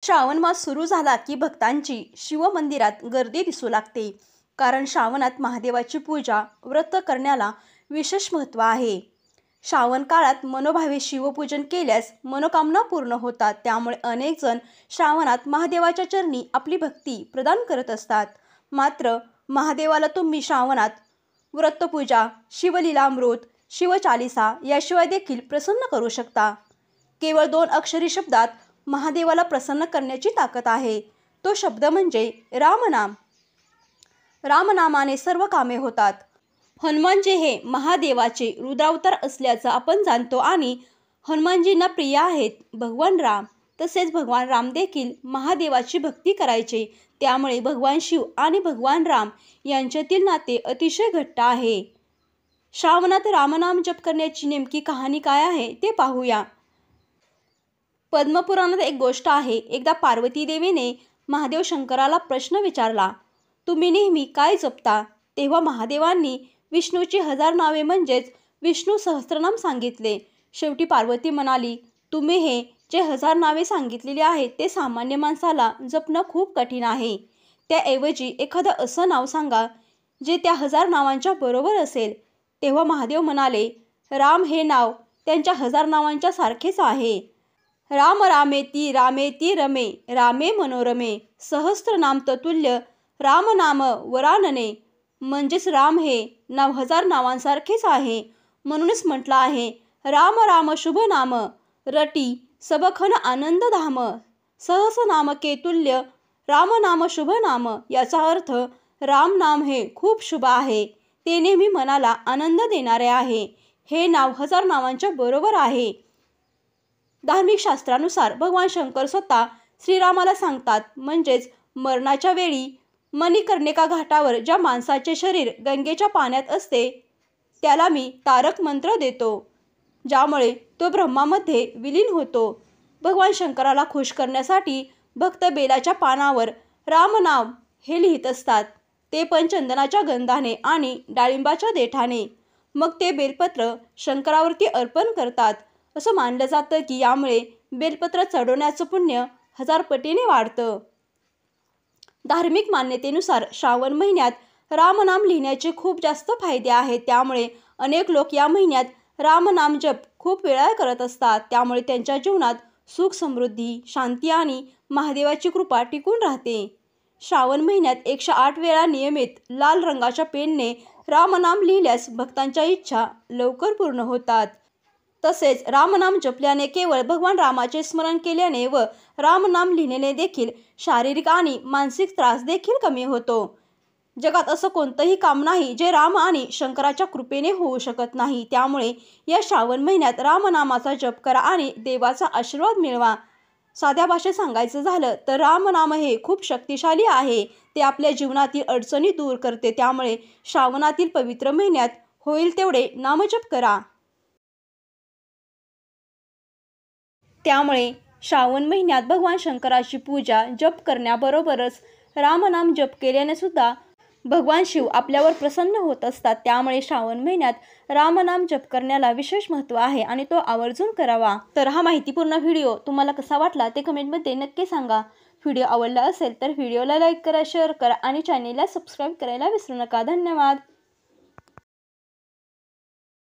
श्रावण मास सुरू झाला की भक्तांची शिवमंदिरात गर्दी दिसू लागते. कारण श्रावणात महादेवाची पूजा व्रत करण्याला विशेष महत्त्व आहे. श्रावण काळात मनोभावे शिवपूजन केल्यास मनोकामना पूर्ण होतात. त्यामुळे अनेक जण श्रावणात महादेवाच्या चरणी आपली भक्ती प्रदान करत असतात. मात्र महादेवाला तुम्ही श्रावणात व्रतपूजा, शिवलीलामृत, शिवचालिसा याशिवाय देखील प्रसन्न करू शकता. केवळ 2 अक्षरी शब्दात महादेवाला प्रसन्न करण्याची ताकद आहे. तो शब्द म्हणजे रामनाम. रामनामाने सर्व कामे होतात. हनुमानजी हे महादेवाचे रुद्रावतार असल्याचं आपण जाणतो आणि हनुमानजींना प्रिय आहेत भगवान राम. तसेच भगवान राम देखील महादेवाची भक्ती करायचे. त्यामुळे भगवान शिव आणि भगवान राम यांच्यातील नाते अतिशय घट्ट आहे. श्रावणात रामनाम जप करण्याची नेमकी कहाणी काय आहे ते पाहूया. पद्मपुराणात एक गोष्ट आहे. एकदा पार्वती देवीने महादेव शंकराला प्रश्न विचारला, तुम्ही नेहमी काय जपता? तेव्हा महादेवांनी विष्णूची 1000 नावे म्हणजेच विष्णू सहस्त्रनाम सांगितले. शेवटी पार्वती म्हणाली, तुम्ही हे जे 1000 नावे सांगितलेली आहेत ते सामान्य माणसाला जपणं खूप कठीण आहे. त्याऐवजी एखादं असं नाव सांगा जे त्या 1000 नावांच्या बरोबर असेल. तेव्हा महादेव म्हणाले, राम हे नाव त्यांच्या 1000 नावांच्या सारखेच आहे. राम रामेती रामेती रमे रामे मनोरमे सहस्त्रनाम ततुल्य राम नाम वरानने. म्हणजेच राम हे नाव 1000 नावांसारखेच आहे. म्हणूनच म्हटलं आहे, राम राम शुभ नाम रटी सबखन आनंद धाम सहस नाम केतुल्य राम नाम शुभ नाम. याचा अर्थ राम नाम हे खूप शुभ आहे. ते नेहमी मनाला आनंद देणारे आहे. हे नाव 1000 नावांच्या बरोबर आहे. धार्मिक शास्त्रानुसार भगवान शंकर स्वतः श्रीरामाला सांगतात, म्हणजेच मरणाच्या वेळी मणिकर्णिका घाटावर ज्या माणसाचे शरीर गंगेच्या पाण्यात असते त्याला मी तारक मंत्र देतो, ज्यामुळे तो ब्रह्मामध्ये विलीन होतो. भगवान शंकराला खुश करण्यासाठी भक्त बेलाच्या पानावर रामनाम हे लिहित असतात. ते पण चंदनाच्या गंधाने आणि डाळिंबाच्या देठाने. मग ते बेलपत्र शंकरावरती अर्पण करतात. असं मानलं जातं की यामुळे बेलपत्र चढवण्याचं पुण्य 1000 पटीने वाढतं. धार्मिक मान्यतेनुसार श्रावण महिन्यात रामनाम लिहिण्याचे खूप जास्त फायदे आहेत. त्यामुळे अनेक लोक या महिन्यात रामनाम जप खूप वेळा करत असतात. त्यामुळे त्यांच्या जीवनात सुख, समृद्धी, शांती आणि महादेवाची कृपा टिकून राहते. श्रावण महिन्यात 108 वेळा नियमित लाल रंगाच्या पेनने रामनाम लिहिल्यास भक्तांच्या इच्छा लवकर पूर्ण होतात. तसेच रामनाम जपल्याने केवळ भगवान रामाचे स्मरण केल्याने व रामनाम लिहिण्याने देखील शारीरिक आणि मानसिक त्रास देखील कमी होतो. जगात असं कोणतंही काम नाही जे राम आणि शंकराच्या कृपेने होऊ शकत नाही. त्यामुळे या श्रावण महिन्यात रामनामाचा जप करा आणि देवाचा आशीर्वाद मिळवा. साध्या भाषेत सांगायचं झालं तर रामनाम हे खूप शक्तिशाली आहे. ते आपल्या जीवनातील अडचणी दूर करते. त्यामुळे श्रावणातील पवित्र महिन्यात होईल तेवढे नामजप करा. त्यामुळे श्रावण महिन्यात भगवान शंकराची पूजा जप करण्याबरोबरच रामनाम जप केल्याने सुद्धा भगवान शिव आपल्यावर प्रसन्न होत असतात. त्यामुळे श्रावण महिन्यात रामनाम जप करण्याला विशेष महत्त्व आहे आणि तो आवर्जून करावा. तर हा माहितीपूर्ण व्हिडिओ तुम्हाला कसा वाटला ते कमेंटमध्ये नक्की सांगा. व्हिडिओ आवडला असेल तर व्हिडिओला लाईक करा, शेअर करा आणि चॅनेलला सबस्क्राईब करायला विसरू नका. धन्यवाद.